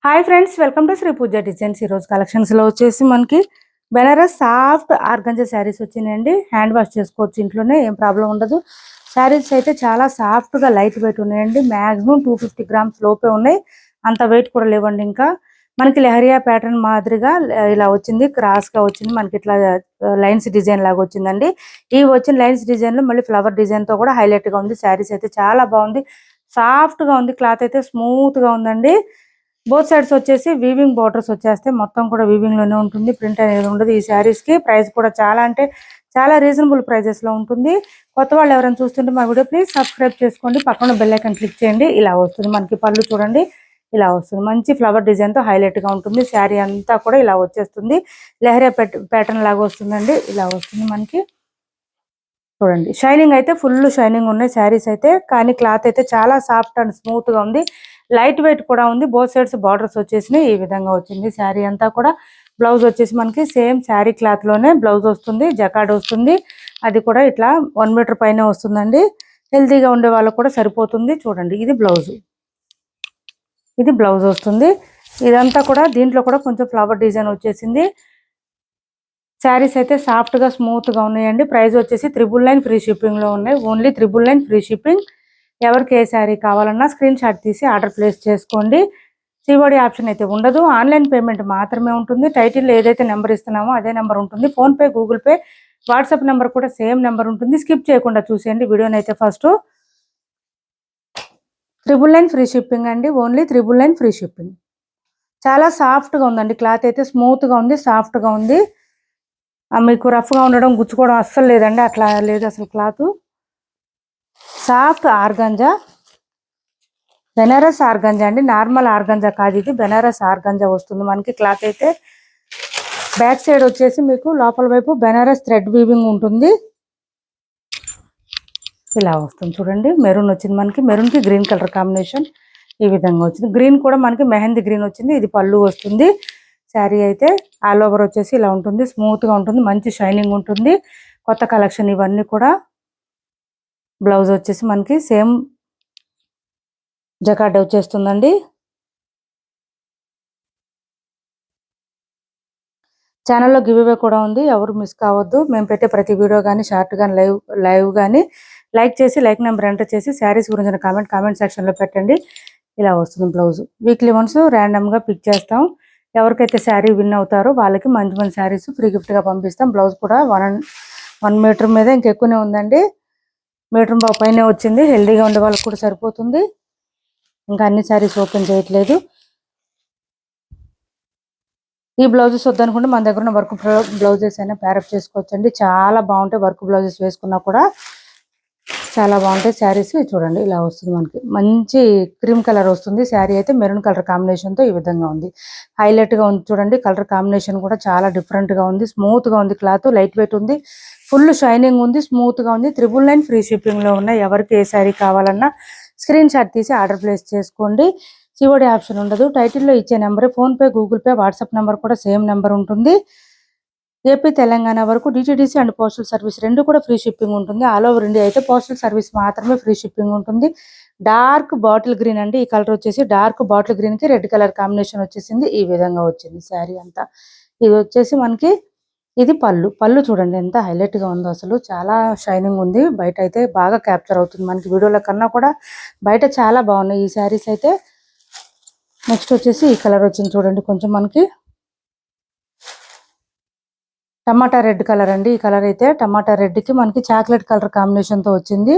Hi friends, welcome to Sri Pooja designs. ఈరోజు కలెక్షన్స్లో వచ్చేసి మనకి బెనారస్ సాఫ్ట్ ఆర్గంజా శారీస్ వచ్చినాయండి. హ్యాండ్ వాష్ చేసుకోవచ్చు ఇంట్లోనే, ఏం ప్రాబ్లం ఉండదు. శారీస్ అయితే చాలా సాఫ్ట్గా లైట్ వెయిట్ ఉన్నాయండి. మ్యాక్సిమం 250 గ్రామ్స్ లోపే ఉన్నాయి, అంత వెయిట్ కూడా లేవండి. ఇంకా మనకి లెహరియా ప్యాటర్న్ మాదిరిగా ఇలా వచ్చింది, క్రాస్గా వచ్చింది. మనకి ఇట్లా లైన్స్ డిజైన్ లాగా వచ్చిందండి. ఈ వచ్చిన లైన్స్ డిజైన్లో మళ్ళీ ఫ్లవర్ డిజైన్తో కూడా హైలైట్గా ఉంది. శారీస్ అయితే చాలా బాగుంది, సాఫ్ట్గా ఉంది. క్లాత్ అయితే స్మూత్గా ఉందండి. బోత్ సైడ్స్ వచ్చేసి వీవింగ్ బోర్డర్స్ వచ్చేస్తాయి. మొత్తం కూడా వీవింగ్ లోనే ఉంటుంది, ప్రింట్ అనేది ఉండదు. ఈ శారీస్ కి ప్రైస్ కూడా చాలా అంటే చాలా రీజనబుల్ ప్రైజెస్ లో ఉంటుంది. కొత్త వాళ్ళు ఎవరైనా చూస్తుంటే మా వీడియో ప్లీజ్ సబ్స్క్రైబ్ చేసుకోండి, పక్కన బెల్ ఐకాన్ క్లిక్ చేయండి. ఇలా వస్తుంది మనకి పళ్ళు చూడండి, ఇలా వస్తుంది. మంచి ఫ్లవర్ డిజైన్ తో హైలైట్ గా ఉంటుంది. శారీ అంతా కూడా ఇలా వచ్చేస్తుంది, లెహరియా ప్యాటర్న్ లాగా వస్తుందండి. ఇలా వస్తుంది మనకి చూడండి. షైనింగ్ అయితే ఫుల్ షైనింగ్ ఉన్నాయి శారీస్ అయితే, కానీ క్లాత్ అయితే చాలా సాఫ్ట్ అండ్ స్మూత్ గా ఉంది. లైట్ వెయిట్ కూడా ఉంది. బోత్ సైడ్స్ బార్డర్స్ వచ్చేసినాయి. ఈ విధంగా వచ్చింది శారీ అంతా కూడా. బ్లౌజ్ వచ్చేసి మనకి సేమ్ శారీ క్లాత్ లోనే బ్లౌజ్ వస్తుంది, జకాడ్ వస్తుంది. అది కూడా ఇట్లా 1 మీటర్ పైన వస్తుందండి. హెల్తీగా ఉండే వాళ్ళకు కూడా సరిపోతుంది. చూడండి, ఇది బ్లౌజ్, ఇది బ్లౌజ్ వస్తుంది. ఇదంతా కూడా దీంట్లో కూడా కొంచెం ఫ్లవర్ డిజైన్ వచ్చేసింది. శారీస్ అయితే సాఫ్ట్ గా స్మూత్ గా ఉన్నాయండి. ప్రైస్ వచ్చేసి 999 ఫ్రీ షిప్పింగ్ లో ఉన్నాయి. Only 999 free shipping. ఎవరికి ఏ శారీ కావాలన్నా స్క్రీన్ షాట్ తీసి ఆర్డర్ ప్లేస్ చేసుకోండి. సిఓడి ఆప్షన్ అయితే ఉండదు, ఆన్లైన్ పేమెంట్ మాత్రమే ఉంటుంది. టైటిల్లో ఏదైతే నెంబర్ ఇస్తున్నామో అదే నెంబర్ ఉంటుంది. PhonePe, Google pay, WhatsApp number కూడా సేమ్ నెంబర్ ఉంటుంది. స్కిప్ చేయకుండా చూసేయండి వీడియోని అయితే. ఫస్ట్ 999 ఫ్రీ షిప్పింగ్ అండి, ఓన్లీ 999 ఫ్రీ షిప్పింగ్. చాలా సాఫ్ట్గా ఉందండి. క్లాత్ అయితే స్మూత్గా ఉంది, సాఫ్ట్గా ఉంది. మీకు రఫ్గా ఉండడం, గుచ్చుకోవడం అస్సలు లేదండి, అట్లా లేదు అసలు. Cloth soft organza, Banaras organza అండి, నార్మల్ ఆర్గంజా కాదు ఇది, బెనారస్ ఆర్గంజా వస్తుంది మనకి. క్లాత్ అయితే బ్యాక్ సైడ్ వచ్చేసి మీకు లోపల వైపు బెనారస్ థ్రెడ్ వీవింగ్ ఉంటుంది. ఇలా వస్తుంది చూడండి. మెరూన్ వచ్చింది మనకి, మెరూన్ కి గ్రీన్ కలర్ కాంబినేషన్ ఈ విధంగా వచ్చింది. గ్రీన్ కూడా మనకి మెహందీ గ్రీన్ వచ్చింది. ఇది పళ్ళు వస్తుంది. శారీ అయితే ఆల్ ఓవర్ వచ్చేసి ఇలా ఉంటుంది, స్మూత్ గా ఉంటుంది, మంచి షైనింగ్ ఉంటుంది. కొత్త కలెక్షన్ ఇవన్నీ కూడా. బ్లౌజ్ వచ్చేసి మనకి సేమ్ జకార్డ్ వచ్చేస్తుందండి. ఛానల్లో గివ్ అవే కూడా ఉంది, ఎవరు మిస్ కావద్దు. మేము పెట్టే ప్రతి వీడియో కానీ షార్ట్ కానీ లైవ్ కానీ లైక్ చేసి లైక్ నెంబర్ ఎంటర్ చేసి శారీస్ గురించి కామెంట్ సెక్షన్లో పెట్టండి. ఇలా వస్తుంది బ్లౌజ్. వీక్లీ వన్స్ ర్యాండమ్గా పిక్ చేస్తాం. ఎవరికైతే శారీ విన్ అవుతారో వాళ్ళకి మంచి మంచి శారీస్ ఫ్రీ గిఫ్ట్గా పంపిస్తాం. బ్లౌజ్ కూడా 1 మీటర్ మీద ఇంకెక్కువనే ఉందండి, మీటర్ పైనే వచ్చింది. హెల్దీగా ఉండే వాళ్ళకి కూడా సరిపోతుంది. ఇంకా అన్ని శారీస్ ఓపెన్ చేయట్లేదు. ఈ బ్లౌజెస్ వద్దనుకుంటే మన దగ్గర ఉన్న వర్క్ బ్లౌజెస్ అయినా ప్యారప్ చేసుకోవచ్చండి. చాలా బాగుంటాయి, వర్క్ బ్లౌజెస్ వేసుకున్నా కూడా చాలా బాగుంటాయి శారీస్. చూడండి, ఇలా వస్తుంది మనకి. మంచి క్రీమ్ కలర్ వస్తుంది. శారీ అయితే మెరూన్ కలర్ కాంబినేషన్ తో ఈ విధంగా ఉంది, హైలైట్ గా ఉంది. చూడండి, కలర్ కాంబినేషన్ కూడా చాలా డిఫరెంట్ గా ఉంది, స్మూత్ గా ఉంది. క్లాత్ లైట్ వెయిట్ ఉంది, ఫుల్ షైనింగ్ ఉంది, స్మూత్ గా ఉంది. 999 ఫ్రీ షిప్పింగ్ లో ఉన్నాయి. ఎవరికి ఏ శారీ కావాలన్నా స్క్రీన్ షాట్ తీసి ఆర్డర్ ప్లేస్ చేసుకోండి. సిఓడి ఆప్షన్ ఉండదు. టైటిల్లో ఇచ్చే number, PhonePe, Google pay, WhatsApp number కూడా సేమ్ నెంబర్ ఉంటుంది. ఏపీ, తెలంగాణ వరకు డిటిడిసి అండ్ పోస్టల్ సర్వీస్ రెండు కూడా ఫ్రీ షిప్పింగ్ ఉంటుంది. ఆల్ ఓవర్ ఇండియా అయితే పోస్టల్ సర్వీస్ మాత్రమే ఫ్రీ షిప్పింగ్ ఉంటుంది. డార్క్ బాటిల్ గ్రీన్ అండి, ఈ కలర్ వచ్చేసి డార్క్ బాటిల్ గ్రీన్ కి రెడ్ కలర్ కాంబినేషన్ వచ్చేసింది. ఈ విధంగా వచ్చింది శారీ అంతా. ఇది వచ్చేసి మనకి ఇది పళ్ళు చూడండి ఎంత హైలైట్ గా ఉందో, అసలు చాలా షైనింగ్ ఉంది. బయట అయితే బాగా క్యాప్చర్ అవుతుంది మనకి, వీడియోల కన్నా కూడా బయట చాలా బాగున్నాయి ఈ శారీస్ అయితే. నెక్స్ట్ వచ్చేసి ఈ కలర్ వచ్చింది చూడండి, కొంచెం మనకి టమాటా రెడ్ కలర్ అండి. ఈ కలర్ అయితే టమాటా రెడ్ కి మనకి చాక్లెట్ కలర్ కాంబినేషన్ తో వచ్చింది.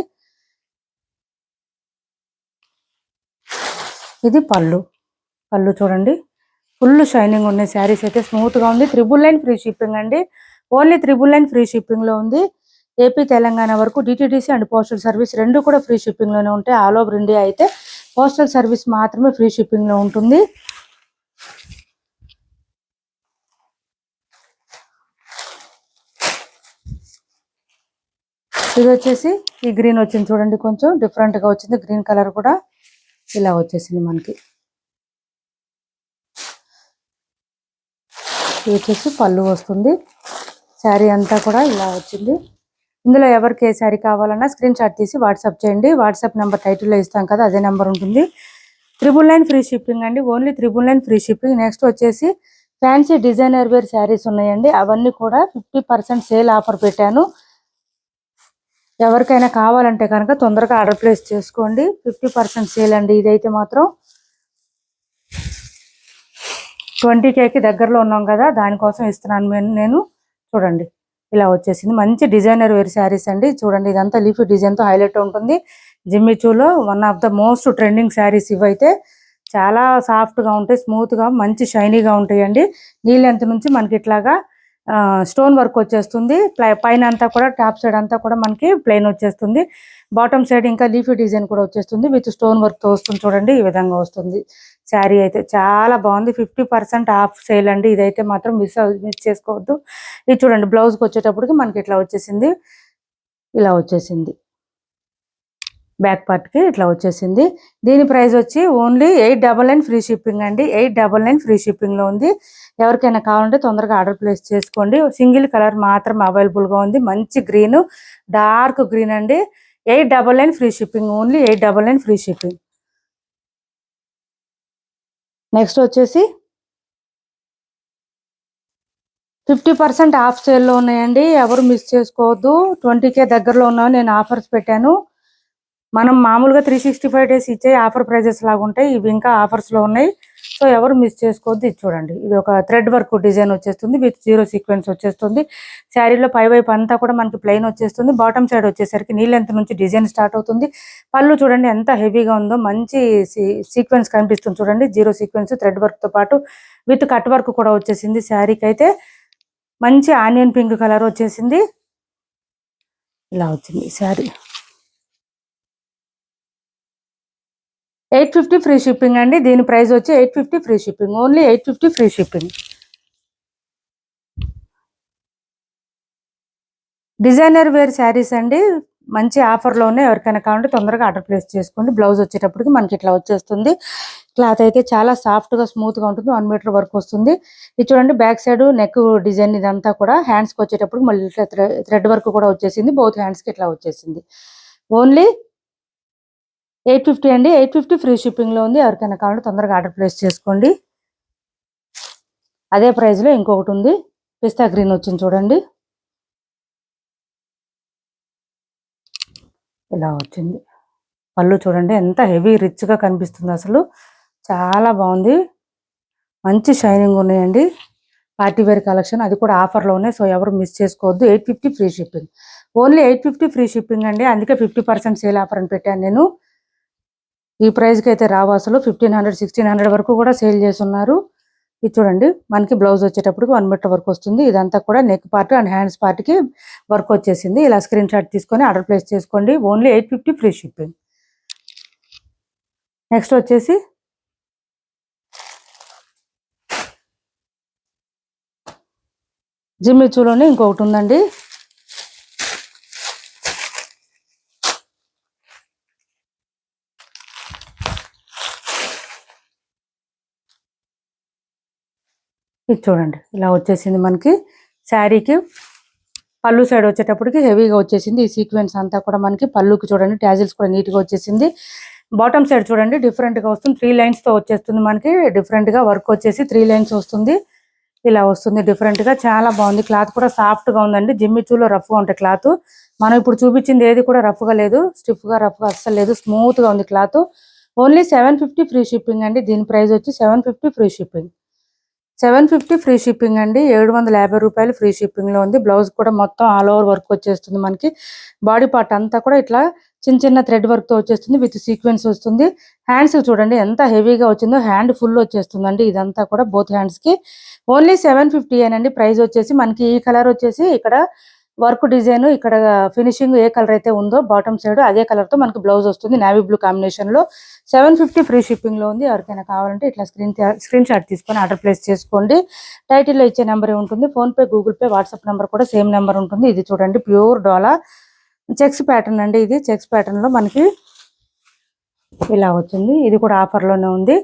ఇది పళ్ళు చూడండి, ఫుల్ షైనింగ్ ఉన్నాయి. శారీస్ అయితే స్మూత్ గా ఉంది. 999 ఫ్రీ షిప్పింగ్ అండి, ఓన్లీ 999 ఫ్రీ షిప్పింగ్ లో ఉంది. ఏపీ, తెలంగాణ వరకు డిటిడిసి అండ్ పోస్టల్ సర్వీస్ రెండు కూడా ఫ్రీ షిప్పింగ్ లోనే ఉంటాయి. ఆల్ ఓవర్ ఇండియా అయితే పోస్టల్ సర్వీస్ మాత్రమే ఫ్రీ షిప్పింగ్ లో ఉంటుంది. ఇది వచ్చేసి ఈ గ్రీన్ వచ్చింది చూడండి, కొంచెం డిఫరెంట్ గా వచ్చింది. గ్రీన్ కలర్ కూడా ఇలా వచ్చేసింది మనకి. ఇది వచ్చేసి పళ్ళు వస్తుంది. శారీ అంతా కూడా ఇలా వచ్చింది. ఇందులో ఎవరికి ఏ శారీ కావాలన్నా స్క్రీన్ షాట్ తీసి వాట్సాప్ చేయండి. వాట్సాప్ నెంబర్ టైటిల్లో ఇస్తాం కదా, అదే నెంబర్ ఉంటుంది. 999 ఫ్రీ షిప్పింగ్ అండి, ఓన్లీ 999 ఫ్రీ షిప్పింగ్. నెక్స్ట్ వచ్చేసి ఫ్యాన్సీ డిజైనర్ వేర్ శారీస్ ఉన్నాయండి, అవన్నీ కూడా 50% సేల్ ఆఫర్ పెట్టాను. ఎవరికైనా కావాలంటే కనుక తొందరగా ఆర్డర్ ప్లేస్ చేసుకోండి. 50% సేల్ అండి. ఇదైతే మాత్రం 20Kకి దగ్గరలో ఉన్నాం కదా, దానికోసం ఇస్తున్నాను నేను. చూడండి ఇలా వచ్చేసింది, మంచి డిజైనర్ వేర్ శారీస్ అండి. చూడండి ఇదంతా లీఫ్ డిజైన్తో హైలైట్ ఉంటుంది. జిమ్మిచూలో one of the most trending saris ఇవైతే. చాలా సాఫ్ట్గా ఉంటాయి, స్మూత్గా మంచి షైనీగా ఉంటాయండి. నీ లెంత్ నుంచి మనకి ఇట్లాగా స్టోన్ వర్క్ వచ్చేస్తుంది. పైన అంతా కూడా టాప్ సైడ్ అంతా కూడా మనకి ప్లెయిన్ వచ్చేస్తుంది. బాటమ్ సైడ్ ఇంకా లీఫీ డిజైన్ కూడా వచ్చేస్తుంది విత్ స్టోన్ వర్క్తో వస్తుంది. చూడండి ఈ విధంగా వస్తుంది శారీ అయితే చాలా బాగుంది. 50% ఆఫ్ సేల్ అండి, ఇదైతే మాత్రం మిస్ చేసుకోవద్దు. ఇది చూడండి బ్లౌజ్కి వచ్చేటప్పటికి మనకి ఇట్లా వచ్చేసింది, ఇలా వచ్చేసింది. బ్యాక్ పార్ట్కి ఇట్లా వచ్చేసింది. దీని ప్రైస్ వచ్చి ఓన్లీ 899 ఫ్రీ షిప్పింగ్ అండి. 899 ఫ్రీ షిప్పింగ్లో ఉంది. ఎవరికైనా కావాలంటే తొందరగా ఆర్డర్ ప్లేస్ చేసుకోండి. సింగిల్ కలర్ మాత్రం అవైలబుల్గా ఉంది, మంచి గ్రీన్, డార్క్ గ్రీన్ అండి. 899 free shipping, only 899 free shipping. Next వచ్చేసి 50% ఆఫ్ సేల్లో ఉన్నాయండి, ఎవరు మిస్ చేసుకోవద్దు. 20K దగ్గరలో ఉన్నావు, నేను ఆఫర్స్ పెట్టాను. మనం మామూలుగా 365 డేస్ ఇచ్చే ఆఫర్ ప్రైజెస్ లాగా ఉంటాయి, ఇవి ఇంకా ఆఫర్స్లో ఉన్నాయి. సో ఎవరు మిస్ చేసుకోవద్దు. ఇది చూడండి, ఇది ఒక థ్రెడ్ వర్క్ డిజైన్ వచ్చేస్తుంది విత్ 0 సీక్వెన్స్ వచ్చేస్తుంది. శారీలో పై వైపు అంతా కూడా మనకి ప్లెయిన్ వచ్చేస్తుంది. బాటమ్ సైడ్ వచ్చేసరికి నీ లెంత్ నుంచి డిజైన్ స్టార్ట్ అవుతుంది. పళ్ళు చూడండి ఎంత హెవీగా ఉందో, మంచి సీక్వెన్స్ కనిపిస్తుంది. చూడండి 0 సీక్వెన్స్ థ్రెడ్ వర్క్తో పాటు విత్ కట్ వర్క్ కూడా వచ్చేసింది. శారీకి అయితే మంచి ఆనియన్ పింక్ కలర్ వచ్చేసింది, ఇలా వచ్చింది శారీ. 850 ఫ్రీ షిప్పింగ్ అండి. దీని ప్రైస్ వచ్చి 850 free shipping, only 850 free shipping. Designer wear saris అండి, మంచి ఆఫర్లో ఉన్నాయి. ఎవరికైనా కావాలంటే తొందరగా ఆర్డర్ ప్లేస్ చేసుకోండి. బ్లౌజ్ వచ్చేటప్పటికి మనకి ఇట్లా వచ్చేస్తుంది. క్లాత్ అయితే చాలా సాఫ్ట్గా స్మూత్గా ఉంటుంది. 1 మీటర్ వరకు వస్తుంది. ఇది చూడండి బ్యాక్ సైడ్ నెక్ డిజైన్ ఇదంతా కూడా. హ్యాండ్స్కి వచ్చేటప్పుడు మళ్ళీ ఇట్లా థ్రెడ్ వర్క్ కూడా వచ్చేసింది. బోత్ హ్యాండ్స్కి ఇట్లా వచ్చేసింది. ఓన్లీ 850 అండి, 850 ఫ్రీ షిప్పింగ్లో ఉంది. ఎవరికైనా కావాలంటే తొందరగా ఆర్డర్ ప్లేస్ చేసుకోండి. అదే ప్రైస్లో ఇంకొకటి ఉంది, పిస్తా గ్రీన్ వచ్చింది చూడండి, ఇలా వచ్చింది. పళ్ళు చూడండి ఎంత హెవీ రిచ్గా కనిపిస్తుంది, అసలు చాలా బాగుంది. మంచి షైనింగ్ ఉన్నాయండి. పార్టీ వేర్ కలెక్షన్, అది కూడా ఆఫర్లో ఉన్నాయి. సో ఎవరు మిస్ చేసుకోవద్దు. 850 free shipping, only 850 free shipping అండి. అందుకే 50% సేల్ ఆఫర్ అని పెట్టాను నేను. ఈ ప్రైస్కి అయితే రావు అసలు. 1500 1600 వరకు కూడా సేల్ చేస్తున్నారు. ఇది చూడండి మనకి బ్లౌజ్ వచ్చేటప్పటికి 1 మీటర్ వరకు వస్తుంది. ఇదంతా కూడా నెక్ పార్ట్ అండ్ హ్యాండ్స్ పార్ట్కి వర్క్ వచ్చేసింది. ఇలా స్క్రీన్ షాట్ తీసుకొని ఆర్డర్ ప్లేస్ చేసుకోండి. Only 850 free shipping. నెక్స్ట్ వచ్చేసి జిమ్మిచూలోనే ఇంకొకటి ఉందండి. ఇది చూడండి ఇలా వచ్చేసింది మనకి. శారీకి పళ్ళు సైడ్ వచ్చేటప్పటికి హెవీగా వచ్చేసింది. ఈ సీక్వెన్స్ అంతా కూడా మనకి పళ్ళుకి చూడండి, ట్యాజిల్స్ కూడా నీట్గా వచ్చేసింది. బాటమ్ సైడ్ చూడండి డిఫరెంట్గా వస్తుంది, 3 లైన్స్తో వచ్చేస్తుంది మనకి. డిఫరెంట్గా వర్క్ వచ్చేసి 3 లైన్స్ వస్తుంది, ఇలా వస్తుంది డిఫరెంట్గా. చాలా బాగుంది. క్లాత్ కూడా సాఫ్ట్గా ఉందండి. జిమ్మిచూలో రఫ్గా ఉంటాయి క్లాత్. మనం ఇప్పుడు చూపించింది ఏది కూడా రఫ్గా లేదు, స్టిఫ్గా రఫ్గా అస్సలు లేదు, స్మూత్గా ఉంది క్లాత్. ఓన్లీ 750 ఫ్రీ షిప్పింగ్ అండి. దీని ప్రైస్ వచ్చి 750 ఫ్రీ షిప్పింగ్, 750 ఫ్రీ షిప్పింగ్ అండి. 750 రూపాయలు ఫ్రీ షిప్పింగ్లో ఉంది. బ్లౌజ్ కూడా మొత్తం ఆల్ ఓవర్ వర్క్ వచ్చేస్తుంది మనకి. బాడీ పార్ట్ అంతా కూడా ఇట్లా చిన్న చిన్న థ్రెడ్ వర్క్తో వచ్చేస్తుంది విత్ సీక్వెన్స్ వస్తుంది. హ్యాండ్స్ చూడండి ఎంత హెవీగా వచ్చిందో, హ్యాండ్ ఫుల్ వచ్చేస్తుందండి ఇదంతా కూడా బోత్ హ్యాండ్స్కి. ఓన్లీ 750 అండి. ప్రైస్ వచ్చేసి మనకి ఈ కలర్ వచ్చేసి ఇక్కడ వర్క్ డిజైన్, ఇక్కడ ఫినిషింగ్ ఏ కలర్ అయితే ఉందో బాటమ్ సైడ్ అదే కలర్తో మనకి బ్లౌజ్ వస్తుంది, నేవీ బ్లూ కాంబినేషన్లో. 750 ఫ్రీ షిప్పింగ్లో ఉంది. ఎవరికైనా కావాలంటే ఇట్లా స్క్రీన్ షాట్ తీసుకొని ఆర్డర్ ప్లేస్ చేసుకోండి. టైటిల్లో ఇచ్చే నెంబర్ ఉంటుంది. PhonePe, Google pay, WhatsApp number కూడా సేమ్ నెంబర్ ఉంటుంది. ఇది చూడండి ప్యూర్ డోలా చెక్స్ ప్యాటర్న్ అండి. ఇది చెక్స్ ప్యాటర్న్లో మనకి ఇలా వచ్చింది. ఇది కూడా ఆఫర్లోనే ఉంది.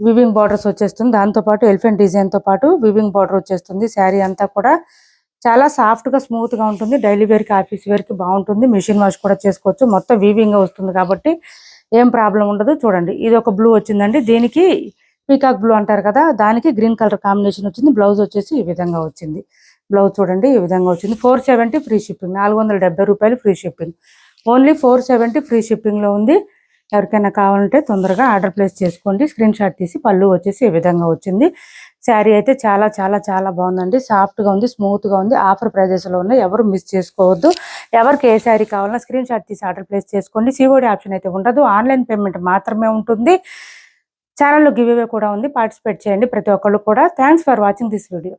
వివింగ్ బార్డర్స్ వచ్చేస్తుంది, దాంతోపాటు ఎలిఫెంట్ డిజైన్తో పాటు వివింగ్ బార్డర్ వచ్చేస్తుంది. శారీ అంతా కూడా చాలా సాఫ్ట్గా స్మూత్గా ఉంటుంది. డైలీ వేర్కి, ఆఫీస్ వేర్కి బాగుంటుంది. మిషన్ వాష్ కూడా చేసుకోవచ్చు. మొత్తం వీవింగ్ వస్తుంది కాబట్టి ఏం ప్రాబ్లం ఉండదు. చూడండి ఇది ఒక బ్లూ వచ్చిందండి, దీనికి పీకాక్ బ్లూ అంటారు కదా, దానికి గ్రీన్ కలర్ కాంబినేషన్ వచ్చింది. బ్లౌజ్ వచ్చేసి ఈ విధంగా వచ్చింది. బ్లౌజ్ చూడండి ఈ విధంగా వచ్చింది. 470 ఫ్రీ షిప్పింగ్, 470 రూపాయలు ఫ్రీ షిప్పింగ్. ఓన్లీ 470 ఫ్రీ షిప్పింగ్లో ఉంది. ఎవరికైనా కావాలంటే తొందరగా ఆర్డర్ ప్లేస్ చేసుకోండి. స్క్రీన్ షాట్ తీసి, పళ్ళు వచ్చేసి ఈ విధంగా వచ్చింది. శారీ అయితే చాలా చాలా చాలా బాగుందండి. సాఫ్ట్గా ఉంది, స్మూత్గా ఉంది. ఆఫర్ ప్రైజెస్లో ఉన్నాయి, ఎవరు మిస్ చేసుకోవద్దు. ఎవరికి ఏ శారీ కావాలన్నా స్క్రీన్ షాట్ తీసి ఆర్డర్ ప్లేస్ చేసుకోండి. సిఓడి ఆప్షన్ అయితే ఉండదు, ఆన్లైన్ పేమెంట్ మాత్రమే ఉంటుంది. ఛానల్లో గివ్ అవే కూడా ఉంది, పార్టిసిపేట్ చేయండి ప్రతి ఒక్కళ్ళు కూడా. Thanks for watching this video.